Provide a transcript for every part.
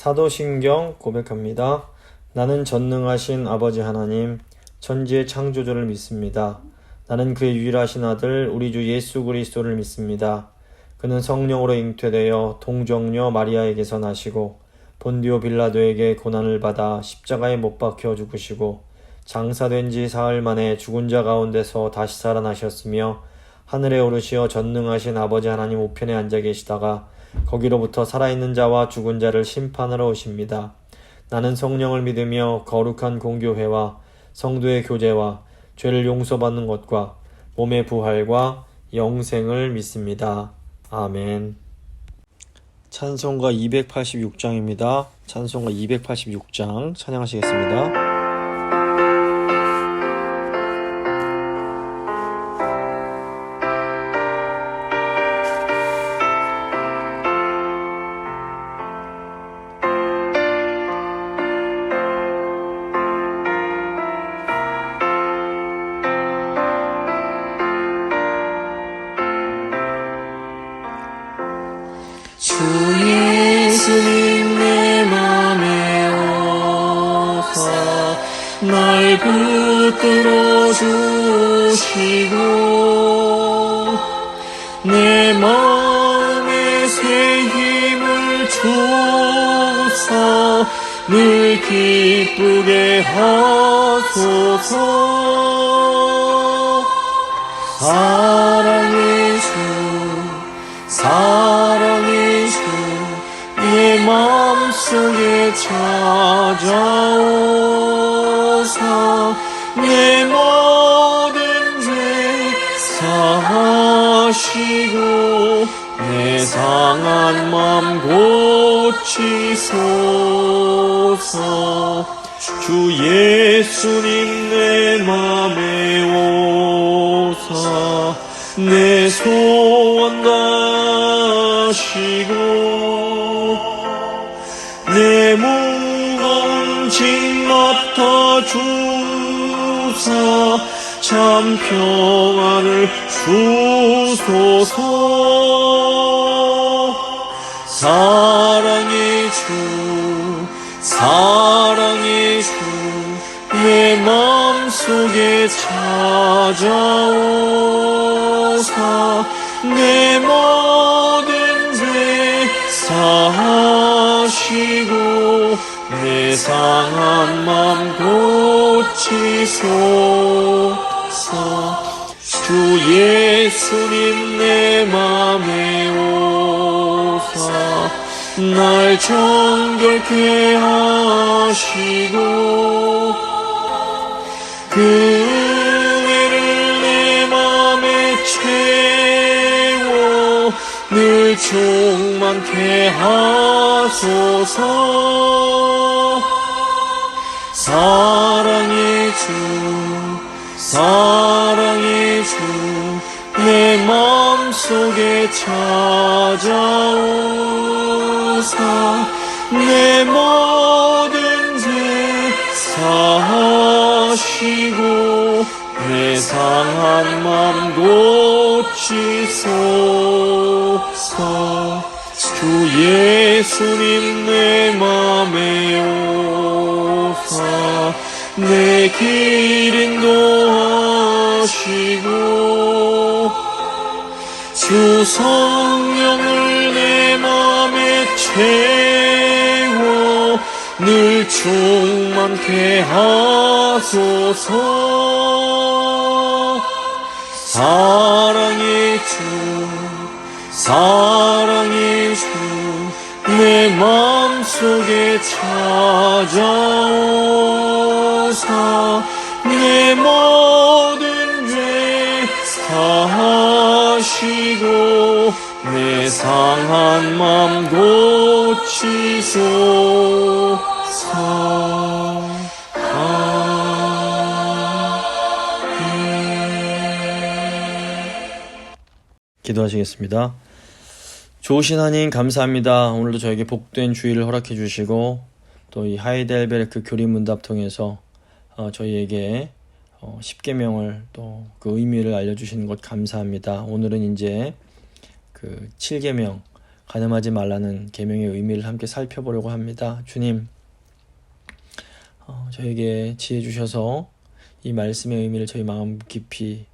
사도신경 고백합니다. 나는 전능하신 아버지 하나님, 천지의 창조주를 믿습니다. 나는 그의 유일하신 아들 우리 주 예수 그리스도를 믿습니다. 그는 성령으로 잉태되어 동정녀 마리아에게서 나시고 본디오 빌라도에게 고난을 받아 십자가에 못 박혀 죽으시고 장사된 지 사흘 만에 죽은 자 가운데서 다시 살아나셨으며 하늘에 오르시어 전능하신 아버지 하나님 우편에 앉아 계시다가 거기로부터 살아있는 자와 죽은 자를 심판하러 오십니다. 나는 성령을 믿으며 거룩한 공교회와 성도의 교제와 죄를 용서받는 것과 몸의 부활과 영생을 믿습니다. 아멘. 찬송가 286장입니다. 찬송가 286장 찬양하시겠습니다. 주 예수님 내 맘에 오사 날 붙들어 주시고 내 마음에 새 힘을 주사 늘 기쁘게 하소서. 사랑의 주 사랑의 주 내 마음속에 찾아오사 내 모든 죄 사하시고 내 상한 맘 고치소서. 주 예수님 내 맘에 오사 내 소원 다하시고 내 무거운 짐 맡아 주사 참 평안을 주소서. 사랑의 주 사랑의 주 내 마음속에 찾아오사 내 모든 죄 사하시고 내 상한 맘 고치소서. 주 예수님 내 맘에 오사 날 정결케 하시고 그 은혜를 내 맘에 채워 늘 충만케 하소서. 사랑의 주 사랑의 주 내 마음속에 찾아오사 내 모든 죄 사하시고 내 상한 맘 고치소서. 주 예수님 내 맘에 오사 내 길 인도하시고 주 성령을 내 맘에 채워 늘 충만케 하소서. 사랑의 주 사랑의 주 내 마음속에 찾아오사 내 모든 죄 사하시고 내 상한 맘 고치소서. 기도하시겠습니다. 좋으신 하나님 감사합니다. 오늘도 저에게 복된 주일을 허락해 주시고 또 이 하이델베르크 교리문답 통해서 저희에게 10계명을 또 그 의미를 알려주시는 것 감사합니다. 오늘은 이제 그 7계명 가늠하지 말라는 계명의 의미를 함께 살펴보려고 합니다. 주님, 저에게 지혜 주셔서 이 말씀의 의미를 저희 마음 깊이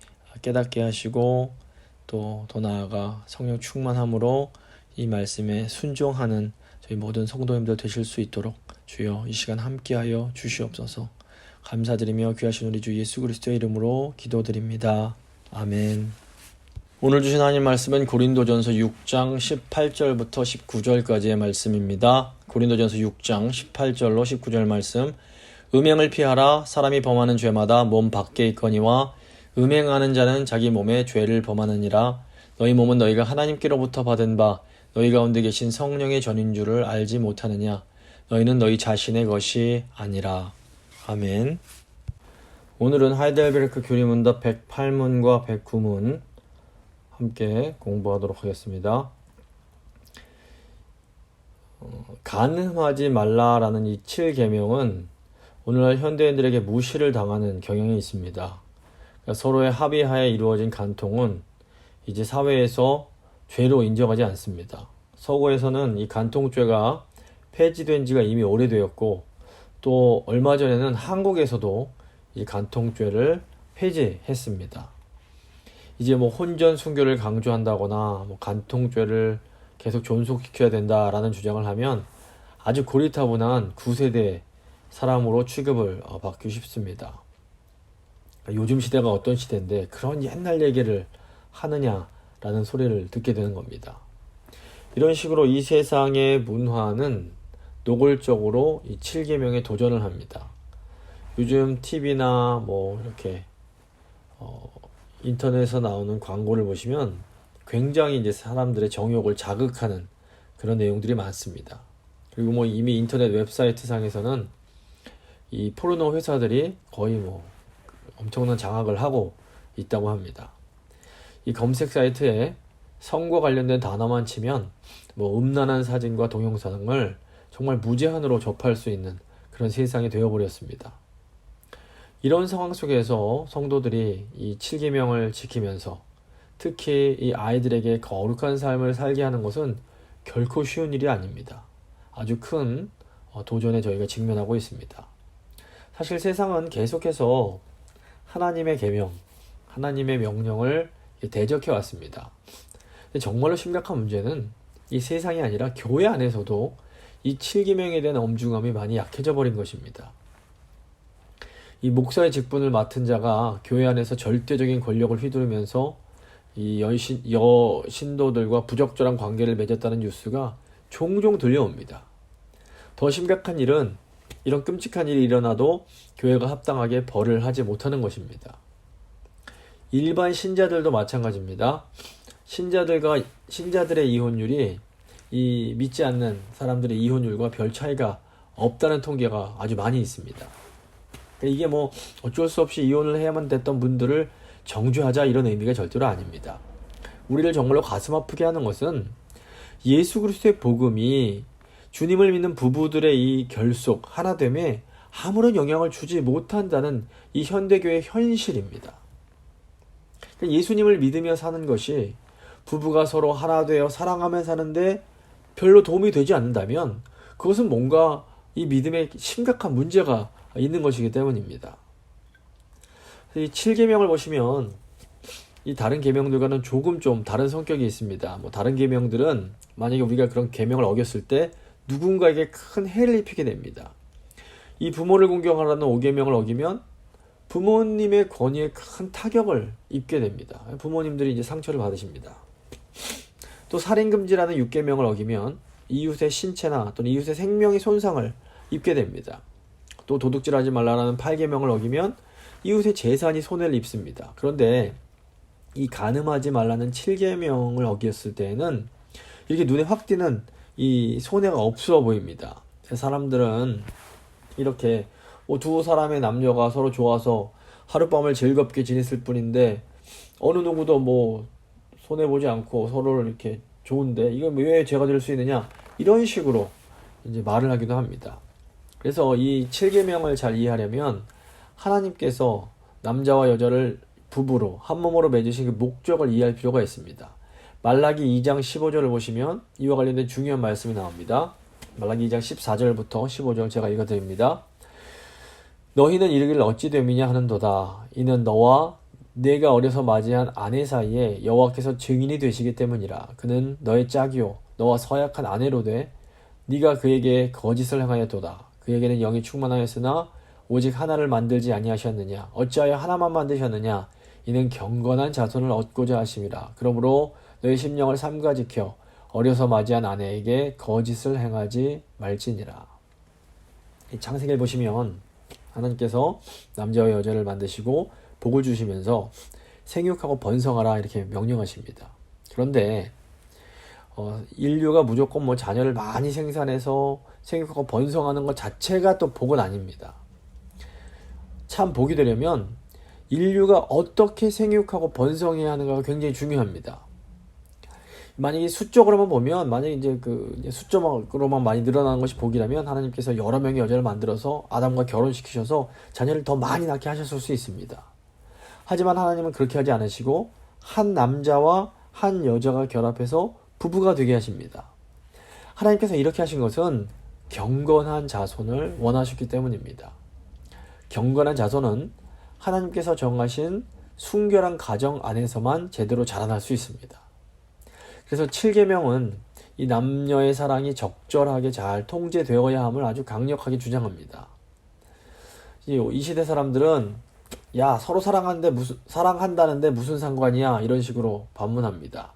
깨닫게 하시고 또 더 나아가 성령 충만함으로 이 말씀에 순종하는 저희 모든 성도님들 되실 수 있도록 주여 이 시간 함께하여 주시옵소서. 감사드리며 귀하신 우리 주 예수 그리스도의 이름으로 기도드립니다. 아멘. 오늘 주신 하나님 말씀은 고린도전서 6장 18절부터 19절까지의 말씀입니다. 고린도전서 6장 18절로 19절 말씀. 음행을 피하라. 사람이 범하는 죄마다 몸 밖에 있거니와 음행하는 자는 자기 몸에 죄를 범하느니라. 너희 몸은 너희가 하나님께로부터 받은 바 너희 가운데 계신 성령의 전인 줄을 알지 못하느냐. 너희는 너희 자신의 것이 아니라. 아멘. 오늘은 하이델베르크 교리문답 108문과 109문 함께 공부하도록 하겠습니다. 간음하지 말라라는 이 7계명은 오늘날 현대인들에게 무시를 당하는 경향이 있습니다. 그러니까 서로의 합의하에 이루어진 간통은 이제 사회에서 죄로 인정하지 않습니다. 서구에서는 이 간통죄가 폐지된 지가 이미 오래되었고 또 얼마 전에는 한국에서도 이 간통죄를 폐지했습니다. 이제 혼전 순교를 강조한다거나 간통죄를 계속 존속시켜야 된다라는 주장을 하면 아주 고리타분한 9세대 사람으로 취급을 받기 쉽습니다. 요즘 시대가 어떤 시대인데 그런 옛날 얘기를 하느냐라는 소리를 듣게 되는 겁니다. 이런 식으로 이 세상의 문화는 노골적으로 이 7계명에 도전을 합니다. 요즘 TV나 이렇게 인터넷에서 나오는 광고를 보시면 굉장히 이제 사람들의 정욕을 자극하는 그런 내용들이 많습니다. 그리고 이미 인터넷 웹사이트 상에서는 이 포르노 회사들이 거의 엄청난 장악을 하고 있다고 합니다. 이 검색 사이트에 성과 관련된 단어만 치면 음란한 사진과 동영상을 정말 무제한으로 접할 수 있는 그런 세상이 되어버렸습니다. 이런 상황 속에서 성도들이 이 7계명을 지키면서 특히 이 아이들에게 거룩한 삶을 살게 하는 것은 결코 쉬운 일이 아닙니다. 아주 큰 도전에 저희가 직면하고 있습니다. 사실 세상은 계속해서 하나님의 계명, 하나님의 명령을 대적해 왔습니다. 정말로 심각한 문제는 이 세상이 아니라 교회 안에서도 이 7계명에 대한 엄중함이 많이 약해져 버린 것입니다. 이 목사의 직분을 맡은 자가 교회 안에서 절대적인 권력을 휘두르면서 이 여신도들과 부적절한 관계를 맺었다는 뉴스가 종종 들려옵니다. 더 심각한 일은 이런 끔찍한 일이 일어나도 교회가 합당하게 벌을 하지 못하는 것입니다. 일반 신자들도 마찬가지입니다. 신자들의 이혼율이 이 믿지 않는 사람들의 이혼율과 별 차이가 없다는 통계가 아주 많이 있습니다. 이게 어쩔 수 없이 이혼을 해야만 됐던 분들을 정죄하자 이런 의미가 절대로 아닙니다. 우리를 정말로 가슴 아프게 하는 것은 예수 그리스도의 복음이 주님을 믿는 부부들의 이 결속, 하나됨에 아무런 영향을 주지 못한다는 이 현대교회의 현실입니다. 예수님을 믿으며 사는 것이 부부가 서로 하나 되어 사랑하며 사는데 별로 도움이 되지 않는다면 그것은 뭔가 이 믿음에 심각한 문제가 있는 것이기 때문입니다. 이 7계명을 보시면 이 다른 계명들과는 조금 좀 다른 성격이 있습니다. 다른 계명들은 만약에 우리가 그런 계명을 어겼을 때 누군가에게 큰 해를 입히게 됩니다. 이 부모를 공경하라는 5계명을 어기면 부모님의 권위에 큰 타격을 입게 됩니다. 부모님들이 이제 상처를 받으십니다. 또 살인금지라는 6계명을 어기면 이웃의 신체나 또는 이웃의 생명의 손상을 입게 됩니다. 또 도둑질하지 말라는 8계명을 어기면 이웃의 재산이 손해를 입습니다. 그런데 이 간음하지 말라는 7계명을 어겼을 때에는 이렇게 눈에 확 띄는 이 손해가 없어 보입니다. 사람들은 이렇게 두 사람의 남녀가 서로 좋아서 하룻밤을 즐겁게 지냈을 뿐인데 어느 누구도 손해보지 않고 서로를 이렇게 좋은데 이건 왜 죄가 될 수 있느냐 이런 식으로 이제 말을 하기도 합니다. 그래서 이 7계명을 잘 이해하려면 하나님께서 남자와 여자를 부부로 한 몸으로 맺으신 그 목적을 이해할 필요가 있습니다. 말라기 2장 15절을 보시면 이와 관련된 중요한 말씀이 나옵니다. 말라기 2장 14절부터 15절 제가 읽어드립니다. 너희는 이르기를 어찌 됨이냐 하는도다. 이는 너와 내가 어려서 맞이한 아내 사이에 여호와께서 증인이 되시기 때문이라. 그는 너의 짝이요 너와 서약한 아내로 돼 네가 그에게 거짓을 행하였도다. 그에게는 영이 충만하였으나 오직 하나를 만들지 아니하셨느냐. 어찌하여 하나만 만드셨느냐. 이는 경건한 자손을 얻고자 하심이라. 그러므로 너의 심령을 삼가 지켜 어려서 맞이한 아내에게 거짓을 행하지 말지니라. 이 창세기를 보시면 하나님께서 남자와 여자를 만드시고 복을 주시면서 생육하고 번성하라 이렇게 명령하십니다. 그런데 인류가 무조건 뭐 자녀를 많이 생산해서 생육하고 번성하는 것 자체가 또 복은 아닙니다. 참 복이 되려면 인류가 어떻게 생육하고 번성해야 하는가가 굉장히 중요합니다. 만약에 수적으로만 보면, 만약에 이제 수적으로만 많이 늘어나는 것이 복이라면 하나님께서 여러 명의 여자를 만들어서 아담과 결혼시키셔서 자녀를 더 많이 낳게 하셨을 수 있습니다. 하지만 하나님은 그렇게 하지 않으시고 한 남자와 한 여자가 결합해서 부부가 되게 하십니다. 하나님께서 이렇게 하신 것은 경건한 자손을 원하셨기 때문입니다. 경건한 자손은 하나님께서 정하신 순결한 가정 안에서만 제대로 자라날 수 있습니다. 그래서 7계명은 이 남녀의 사랑이 적절하게 잘 통제되어야 함을 아주 강력하게 주장합니다. 이 시대 사람들은 야 서로 사랑한다는데 무슨 상관이야 이런 식으로 반문합니다.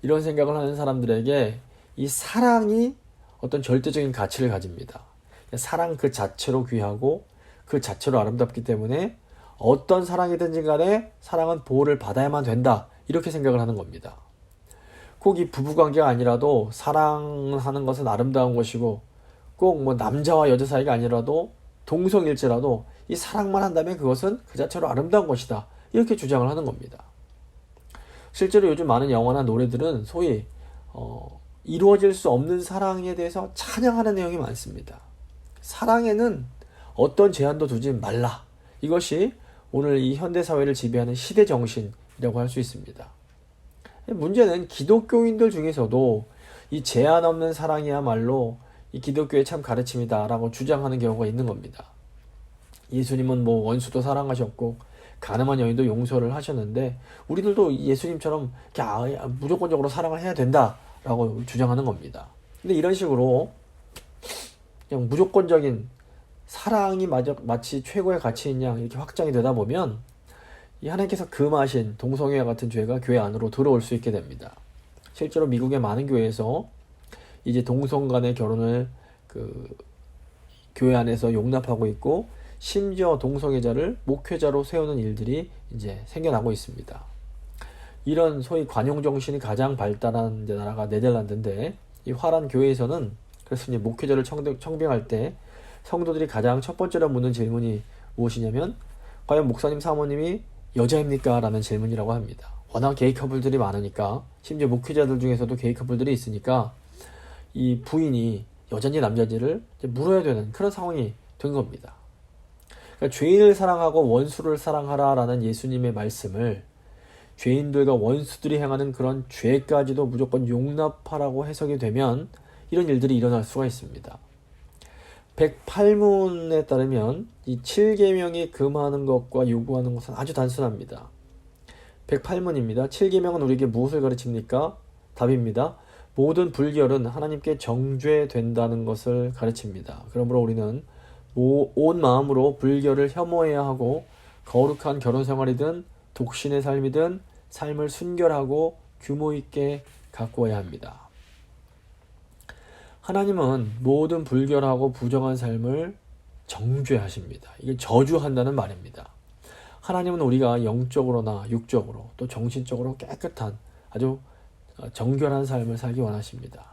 이런 생각을 하는 사람들에게 이 사랑이 어떤 절대적인 가치를 가집니다. 사랑 그 자체로 귀하고 그 자체로 아름답기 때문에 어떤 사랑이든지 간에 사랑은 보호를 받아야만 된다 이렇게 생각을 하는 겁니다. 꼭 이 부부관계가 아니라도 사랑하는 것은 아름다운 것이고 꼭 뭐 남자와 여자 사이가 아니라도 동성일지라도 이 사랑만 한다면 그것은 그 자체로 아름다운 것이다 이렇게 주장을 하는 겁니다. 실제로 요즘 많은 영화나 노래들은 소위 이루어질 수 없는 사랑에 대해서 찬양하는 내용이 많습니다. 사랑에는 어떤 제한도 두지 말라. 이것이 오늘 이 현대사회를 지배하는 시대 정신이라고 할 수 있습니다. 문제는 기독교인들 중에서도 이 제한 없는 사랑이야말로 이 기독교의 참 가르침이다 라고 주장하는 경우가 있는 겁니다. 예수님은 뭐 원수도 사랑하셨고 가늠한 여인도 용서를 하셨는데 우리들도 예수님처럼 무조건적으로 사랑을 해야 된다라고 주장하는 겁니다. 근데 이런 식으로 그냥 무조건적인 사랑이 마치 최고의 가치인 양 이렇게 확장이 되다 보면 이 하나님께서 금하신 동성애와 같은 죄가 교회 안으로 들어올 수 있게 됩니다. 실제로 미국의 많은 교회에서 이제 동성 간의 결혼을 교회 안에서 용납하고 있고 심지어 동성애자를 목회자로 세우는 일들이 이제 생겨나고 있습니다. 이런 소위 관용 정신이 가장 발달한 나라가 네덜란드인데 이 화란 교회에서는 그래서 이제 목회자를 청빙할 때 성도들이 가장 첫 번째로 묻는 질문이 무엇이냐면 과연 목사님 사모님이 여자입니까? 라는 질문이라고 합니다. 워낙 게이 커플들이 많으니까 심지어 목회자들 중에서도 게이 커플들이 있으니까 이 부인이 여잔지 남잔지를 물어야 되는 그런 상황이 된 겁니다. 그러니까 죄인을 사랑하고 원수를 사랑하라 라는 예수님의 말씀을 죄인들과 원수들이 행하는 그런 죄까지도 무조건 용납하라고 해석이 되면 이런 일들이 일어날 수가 있습니다. 108문에 따르면 이 7계명이 금하는 것과 요구하는 것은 아주 단순합니다. 108문입니다. 7계명은 우리에게 무엇을 가르칩니까? 답입니다. 모든 불결은 하나님께 정죄된다는 것을 가르칩니다. 그러므로 우리는 온 마음으로 불결을 혐오해야 하고 거룩한 결혼생활이든 독신의 삶이든 삶을 순결하고 규모 있게 가꾸어야 합니다. 하나님은 모든 불결하고 부정한 삶을 정죄하십니다. 이게 저주한다는 말입니다. 하나님은 우리가 영적으로나 육적으로 또 정신적으로 깨끗한 아주 정결한 삶을 살기 원하십니다.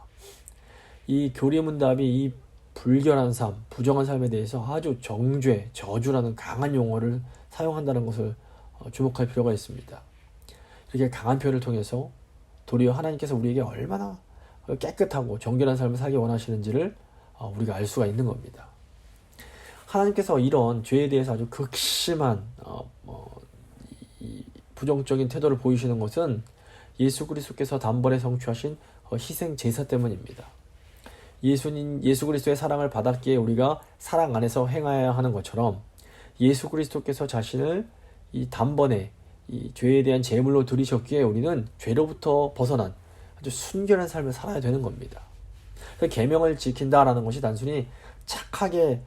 이 교리문답이 이 불결한 삶, 부정한 삶에 대해서 아주 정죄, 저주라는 강한 용어를 사용한다는 것을 주목할 필요가 있습니다. 이렇게 강한 표현을 통해서 도리어 하나님께서 우리에게 얼마나 깨끗하고 정결한 삶을 살기 원하시는지를 우리가 알 수가 있는 겁니다. 하나님께서 이런 죄에 대해서 아주 극심한 부정적인 태도를 보이시는 것은 예수 그리스도께서 단번에 성취하신 희생 제사 때문입니다. 예수 그리스도의 사랑을 받았기에 우리가 사랑 안에서 행하여야 하는 것처럼 예수 그리스도께서 자신을 이 단번에 이 죄에 대한 제물로 드리셨기에 우리는 죄로부터 벗어난 아주 순결한 삶을 살아야 되는 겁니다. 계명을 지킨다라는 것이 단순히 착하게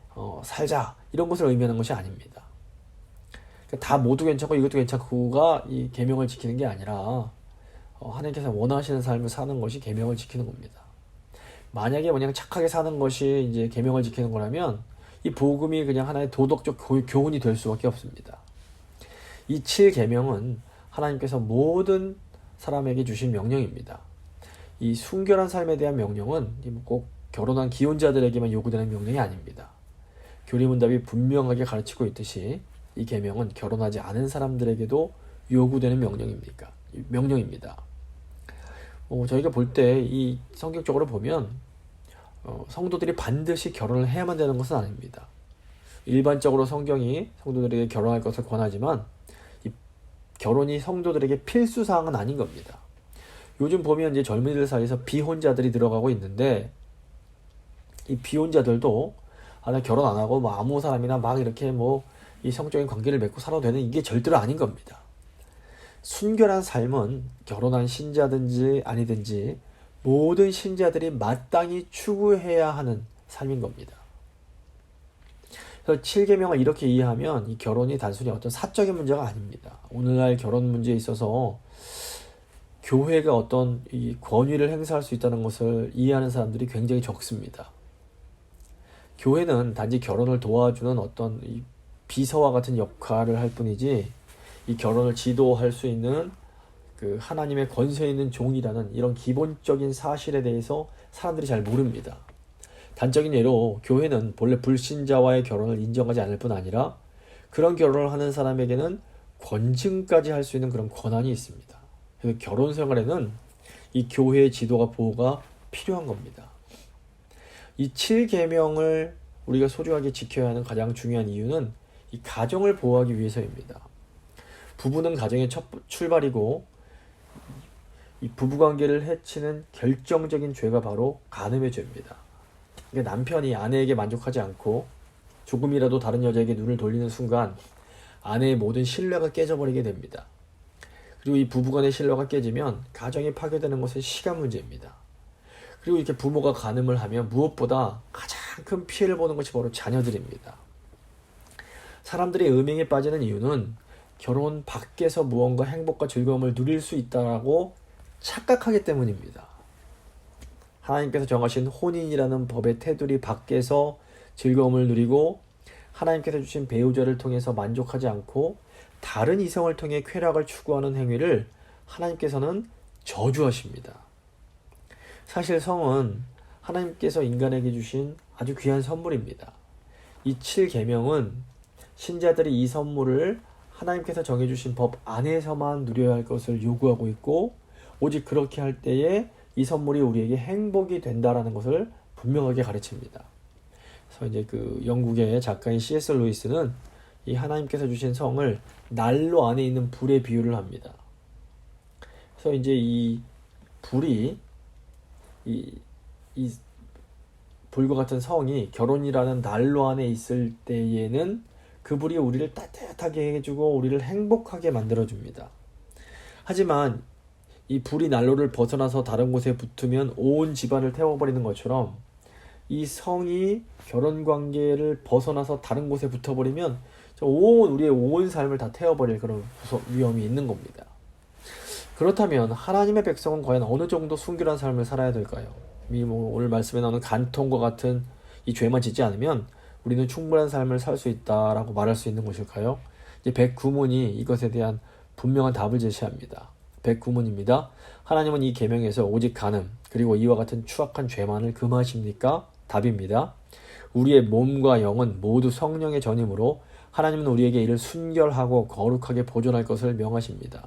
살자 이런 것을 의미하는 것이 아닙니다. 다 모두 괜찮고 이것도 괜찮고가 이 계명을 지키는 게 아니라 하나님께서 원하시는 삶을 사는 것이 계명을 지키는 겁니다. 만약에 그냥 착하게 사는 것이 이제 계명을 지키는 거라면 이 복음이 그냥 하나의 도덕적 교훈이 될 수밖에 없습니다. 이 7계명은 하나님께서 모든 사람에게 주신 명령입니다. 이 순결한 삶에 대한 명령은 꼭 결혼한 기혼자들에게만 요구되는 명령이 아닙니다. 교리문답이 분명하게 가르치고 있듯이 이 계명은 결혼하지 않은 사람들에게도 요구되는 명령입니다. 저희가 볼 때 이 성경적으로 보면 성도들이 반드시 결혼을 해야만 되는 것은 아닙니다. 일반적으로 성경이 성도들에게 결혼할 것을 권하지만 이 결혼이 성도들에게 필수 사항은 아닌 겁니다. 요즘 보면 이제 젊은이들 사이에서 비혼자들이 들어가고 있는데 이 비혼자들도 나 결혼 안 하고 뭐 아무 사람이나 막 이렇게 뭐 이 성적인 관계를 맺고 살아도 되는 이게 절대로 아닌 겁니다. 순결한 삶은 결혼한 신자든지 아니든지 모든 신자들이 마땅히 추구해야 하는 삶인 겁니다. 그래서 7계명을 이렇게 이해하면 이 결혼이 단순히 어떤 사적인 문제가 아닙니다. 오늘날 결혼 문제에 있어서 교회가 어떤 이 권위를 행사할 수 있다는 것을 이해하는 사람들이 굉장히 적습니다. 교회는 단지 결혼을 도와주는 어떤 이 비서와 같은 역할을 할 뿐이지 이 결혼을 지도할 수 있는 그 하나님의 권세 있는 종이라는 이런 기본적인 사실에 대해서 사람들이 잘 모릅니다. 단적인 예로 교회는 본래 불신자와의 결혼을 인정하지 않을 뿐 아니라 그런 결혼을 하는 사람에게는 권증까지 할 수 있는 그런 권한이 있습니다. 그래서 결혼 생활에는 이 교회의 지도가 보호가 필요한 겁니다. 이 7계명을 우리가 소중하게 지켜야 하는 가장 중요한 이유는 이 가정을 보호하기 위해서입니다. 부부는 가정의 첫 출발이고 이 부부관계를 해치는 결정적인 죄가 바로 간음의 죄입니다. 그러니까 남편이 아내에게 만족하지 않고 조금이라도 다른 여자에게 눈을 돌리는 순간 아내의 모든 신뢰가 깨져버리게 됩니다. 그리고 이 부부간의 신뢰가 깨지면 가정이 파괴되는 것은 시간 문제입니다. 그리고 이렇게 부모가 간음을 하면 무엇보다 가장 큰 피해를 보는 것이 바로 자녀들입니다. 사람들이 음행에 빠지는 이유는 결혼 밖에서 무언가 행복과 즐거움을 누릴 수 있다고 착각하기 때문입니다. 하나님께서 정하신 혼인이라는 법의 테두리 밖에서 즐거움을 누리고 하나님께서 주신 배우자를 통해서 만족하지 않고 다른 이성을 통해 쾌락을 추구하는 행위를 하나님께서는 저주하십니다. 사실 성은 하나님께서 인간에게 주신 아주 귀한 선물입니다. 이 7계명은 신자들이 이 선물을 하나님께서 정해주신 법 안에서만 누려야 할 것을 요구하고 있고 오직 그렇게 할 때에 이 선물이 우리에게 행복이 된다라는 것을 분명하게 가르칩니다. 그래서 이제 그 영국의 작가인 C.S. 루이스는 이 하나님께서 주신 성을 난로 안에 있는 불에 비유를 합니다. 그래서 이제 이 불이 이 불과 같은 성이 결혼이라는 난로 안에 있을 때에는 그 불이 우리를 따뜻하게 해주고 우리를 행복하게 만들어줍니다. 하지만 이 불이 난로를 벗어나서 다른 곳에 붙으면 온 집안을 태워버리는 것처럼 이 성이 결혼관계를 벗어나서 다른 곳에 붙어버리면 우리의 온 삶을 다 태워버릴 그런 위험이 있는 겁니다. 그렇다면 하나님의 백성은 과연 어느 정도 순결한 삶을 살아야 될까요? 오늘 말씀에 나오는 간통과 같은 이 죄만 짓지 않으면 우리는 충분한 삶을 살 수 있다라고 말할 수 있는 것일까요? 이제 109문이 이것에 대한 분명한 답을 제시합니다. 109문입니다. 하나님은 이 계명에서 오직 간음 그리고 이와 같은 추악한 죄만을 금하십니까? 답입니다. 우리의 몸과 영은 모두 성령의 전임으로 하나님은 우리에게 이를 순결하고 거룩하게 보존할 것을 명하십니다.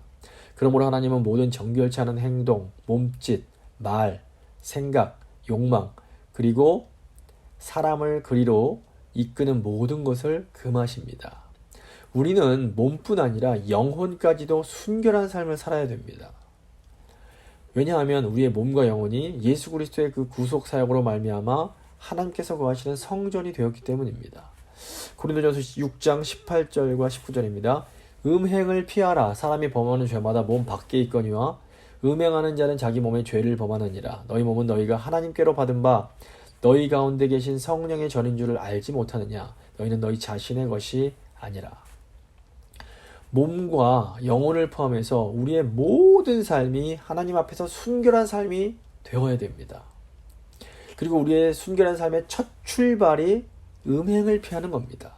그러므로 하나님은 모든 정결치 않은 행동, 몸짓, 말, 생각, 욕망 그리고 사람을 그리로 이끄는 모든 것을 금하십니다. 우리는 몸뿐 아니라 영혼까지도 순결한 삶을 살아야 됩니다. 왜냐하면 우리의 몸과 영혼이 예수 그리스도의 그 구속 사역으로 말미암아 하나님께서 거하시는 성전이 되었기 때문입니다. 고린도전서 6장 18절과 19절입니다. 음행을 피하라. 사람이 범하는 죄마다 몸 밖에 있거니와 음행하는 자는 자기 몸의 죄를 범하느니라. 너희 몸은 너희가 하나님께로 받은 바 너희 가운데 계신 성령의 전인 줄을 알지 못하느냐. 너희는 너희 자신의 것이 아니라. 몸과 영혼을 포함해서 우리의 모든 삶이 하나님 앞에서 순결한 삶이 되어야 됩니다. 그리고 우리의 순결한 삶의 첫 출발이 음행을 피하는 겁니다.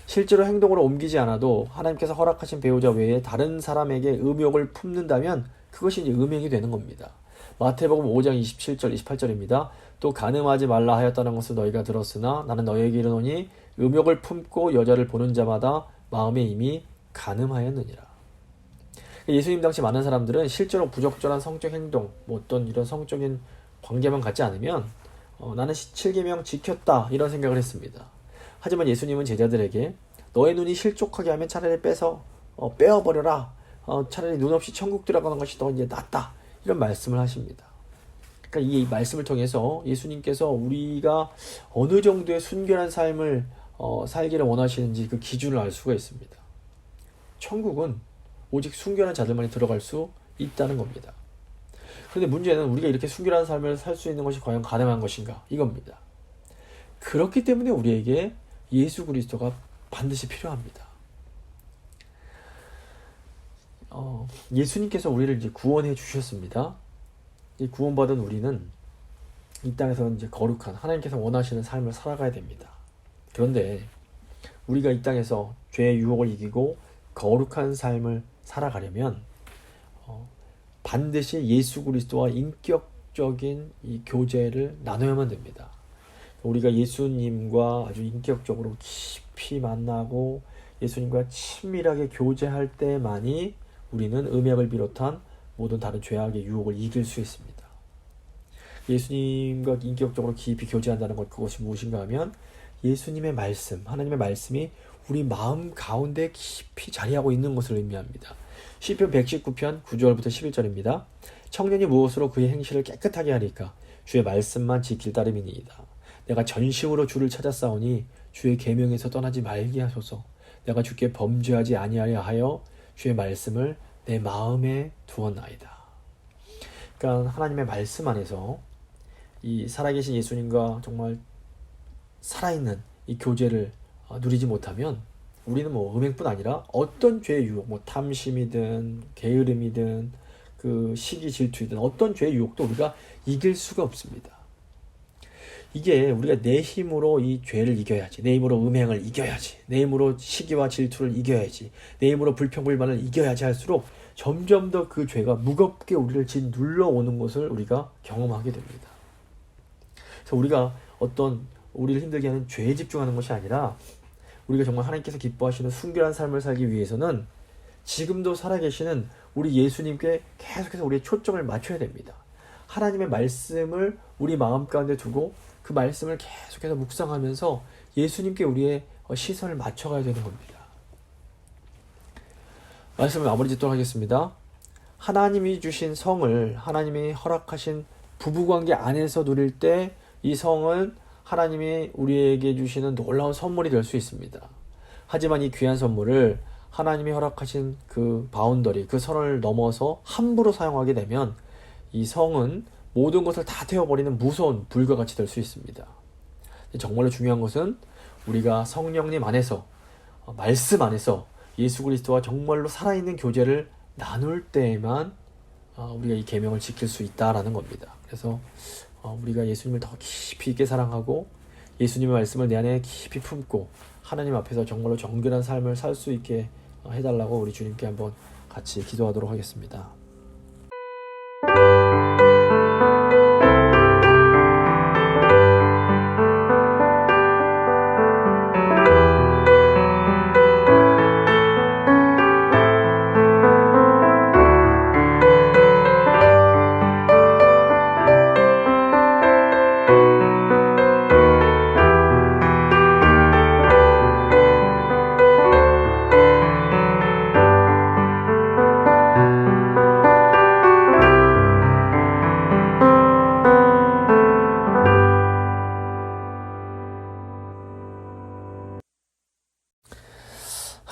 실제로 행동으로 옮기지 않아도 하나님께서 허락하신 배우자 외에 다른 사람에게 음욕을 품는다면 그것이 이제 음행이 되는 겁니다. 마태복음 5장 27절 28절입니다. 또 간음하지 말라 하였다는 것을 너희가 들었으나 나는 너희에게 이르노니 음욕을 품고 여자를 보는 자마다 마음에 이미 간음하였느니라. 예수님 당시 많은 사람들은 실제로 부적절한 성적 행동, 어떤 이런 성적인 관계만 갖지 않으면 나는 7계명 지켰다 이런 생각을 했습니다. 하지만 예수님은 제자들에게 너의 눈이 실족하게 하면 차라리 빼어버려라. 차라리 눈 없이 천국 들어가는 것이 더 이제 낫다. 이런 말씀을 하십니다. 그러니까 이 말씀을 통해서 예수님께서 우리가 어느 정도의 순결한 삶을 살기를 원하시는지 그 기준을 알 수가 있습니다. 천국은 오직 순결한 자들만이 들어갈 수 있다는 겁니다. 그런데 문제는 우리가 이렇게 순결한 삶을 살 수 있는 것이 과연 가능한 것인가? 이겁니다. 그렇기 때문에 우리에게 예수 그리스도가 반드시 필요합니다. 예수님께서 우리를 이제 구원해 주셨습니다. 이 구원받은 우리는 이 땅에서 이제 거룩한 하나님께서 원하시는 삶을 살아가야 됩니다. 그런데 우리가 이 땅에서 죄의 유혹을 이기고 거룩한 삶을 살아가려면 반드시 예수 그리스도와 인격적인 이 교제를 나눠야만 됩니다. 우리가 예수님과 아주 인격적으로 깊이 만나고 예수님과 친밀하게 교제할 때만이 우리는 음욕을 비롯한 모든 다른 죄악의 유혹을 이길 수 있습니다. 예수님과 인격적으로 깊이 교제한다는 것, 그것이 무엇인가 하면 예수님의 말씀, 하나님의 말씀이 우리 마음 가운데 깊이 자리하고 있는 것을 의미합니다. 시편 119편 9절부터 11절입니다. 청년이 무엇으로 그의 행실을 깨끗하게 하리까? 주의 말씀만 지킬 따름이니이다. 내가 전심으로 주를 찾았사오니 주의 계명에서 떠나지 말게 하소서. 내가 주께 범죄하지 아니하려 하여 주의 말씀을 내 마음에 두었나이다. 그러니까 하나님의 말씀 안에서 이 살아계신 예수님과 정말 살아있는 이 교제를 누리지 못하면 우리는 음행뿐 아니라 어떤 죄의 유혹, 탐심이든 게으름이든 그 시기 질투이든 어떤 죄의 유혹도 우리가 이길 수가 없습니다. 이게 우리가 내 힘으로 이 죄를 이겨야지, 내 힘으로 음행을 이겨야지, 내 힘으로 시기와 질투를 이겨야지, 내 힘으로 불평불만을 이겨야지 할수록 점점 더 그 죄가 무겁게 우리를 짓눌러오는 것을 우리가 경험하게 됩니다. 그래서 우리가 우리를 힘들게 하는 죄에 집중하는 것이 아니라 우리가 정말 하나님께서 기뻐하시는 순결한 삶을 살기 위해서는 지금도 살아계시는 우리 예수님께 계속해서 우리의 초점을 맞춰야 됩니다. 하나님의 말씀을 우리 마음 가운데 두고 그 말씀을 계속해서 묵상하면서 예수님께 우리의 시선을 맞춰가야 되는 겁니다. 말씀을 마무리 짓도록 하겠습니다. 하나님이 주신 성을 하나님이 허락하신 부부관계 안에서 누릴 때 이 성은 하나님이 우리에게 주시는 놀라운 선물이 될 수 있습니다. 하지만 이 귀한 선물을 하나님이 허락하신 그 바운더리, 그 선을 넘어서 함부로 사용하게 되면 이 성은 모든 것을 다 태워버리는 무서운 불과 같이 될 수 있습니다. 정말로 중요한 것은 우리가 성령님 안에서, 말씀 안에서 예수 그리스도와 정말로 살아있는 교제를 나눌 때에만 우리가 이 계명을 지킬 수 있다라는 겁니다. 그래서 우리가 예수님을 더 깊이 있게 사랑하고 예수님의 말씀을 내 안에 깊이 품고 하나님 앞에서 정말로 정결한 삶을 살 수 있게 해달라고 우리 주님께 한번 같이 기도하도록 하겠습니다.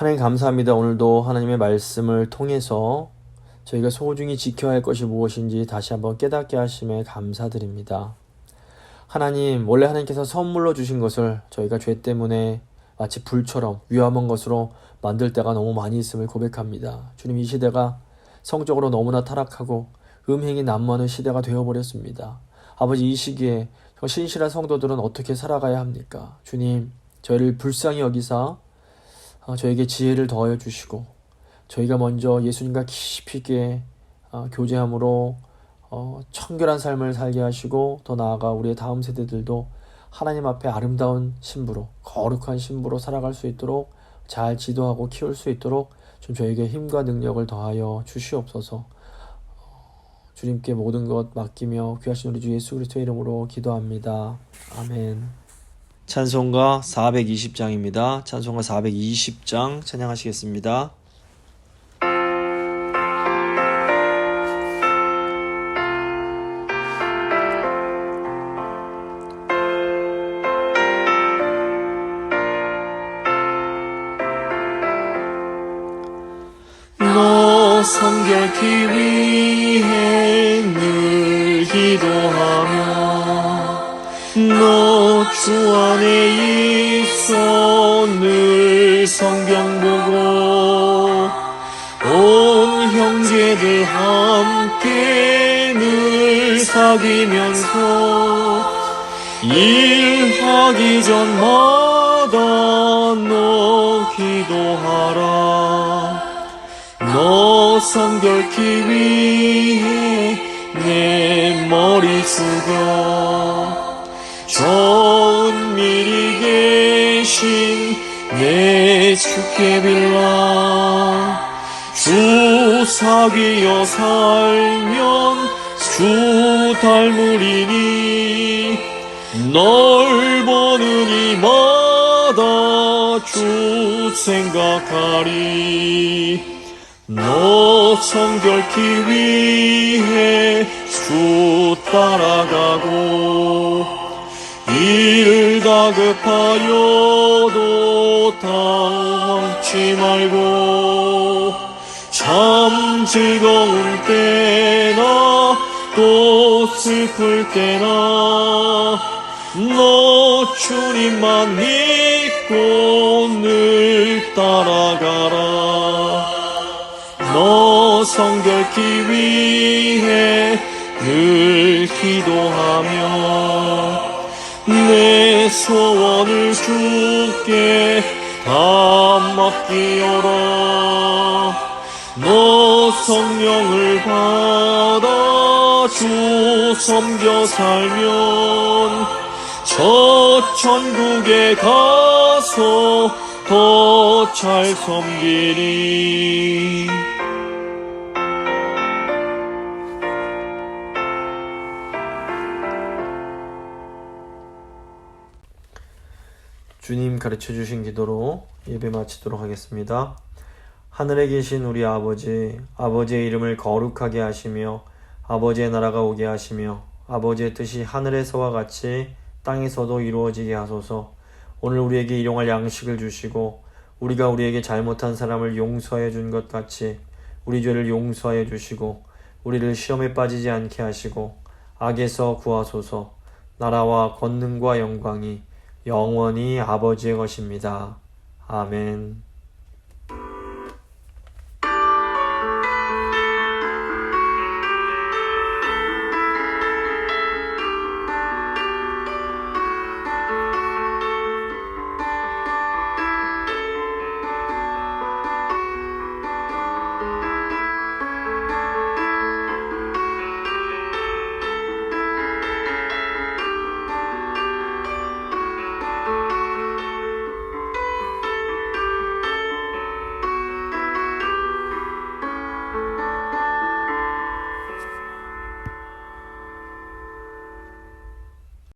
하나님 감사합니다. 오늘도 하나님의 말씀을 통해서 저희가 소중히 지켜야 할 것이 무엇인지 다시 한번 깨닫게 하심에 감사드립니다. 하나님, 원래 하나님께서 선물로 주신 것을 저희가 죄 때문에 마치 불처럼 위험한 것으로 만들 때가 너무 많이 있음을 고백합니다. 주님, 이 시대가 성적으로 너무나 타락하고 음행이 난무하는 시대가 되어버렸습니다. 아버지, 이 시기에 신실한 성도들은 어떻게 살아가야 합니까? 주님, 저희를 불쌍히 여기사 저에게 지혜를 더하여 주시고 저희가 먼저 예수님과 깊이 있게 교제함으로 청결한 삶을 살게 하시고 더 나아가 우리의 다음 세대들도 하나님 앞에 아름다운 신부로 거룩한 신부로 살아갈 수 있도록 잘 지도하고 키울 수 있도록 좀 저에게 힘과 능력을 더하여 주시옵소서. 주님께 모든 것 맡기며 귀하신 우리 주 예수 그리스도의 이름으로 기도합니다. 아멘. 찬송가 420장입니다. 찬송가 420장 찬양하시겠습니다. 너 성결케 위해 늘 기도하며 너 주 안에 있어 늘 성경 보고 온 형제들 함께 늘 사귀면서 일하기 전마다 너 기도하라. 너 성결케 위해 내 머리 숙여 저 은밀히 계신 내 주께 빌라. 주 사귀어 살면 주 닮으리니 널 보는 이마다 주 생각하리. 너 성결케 위해 주 따라가고 일 다급하여도 당황치 말고 참 즐거운 때나 또 슬플 때나 너 주님만 믿고 늘 따라가라. 너 성결케 위해 늘 기도하며 내 소원을 주께 다 맡기어라. 너 성령을 받아 주 섬겨 살면 저 천국에 가서 더 잘 섬기리. 주님 가르쳐 주신 기도로 예배 마치도록 하겠습니다. 하늘에 계신 우리 아버지, 아버지의 이름을 거룩하게 하시며 아버지의 나라가 오게 하시며 아버지의 뜻이 하늘에서와 같이 땅에서도 이루어지게 하소서. 오늘 우리에게 일용할 양식을 주시고 우리가 우리에게 잘못한 사람을 용서해 준 것 같이 우리 죄를 용서해 주시고 우리를 시험에 빠지지 않게 하시고 악에서 구하소서. 나라와 권능과 영광이 영원히 아버지의 것입니다. 아멘.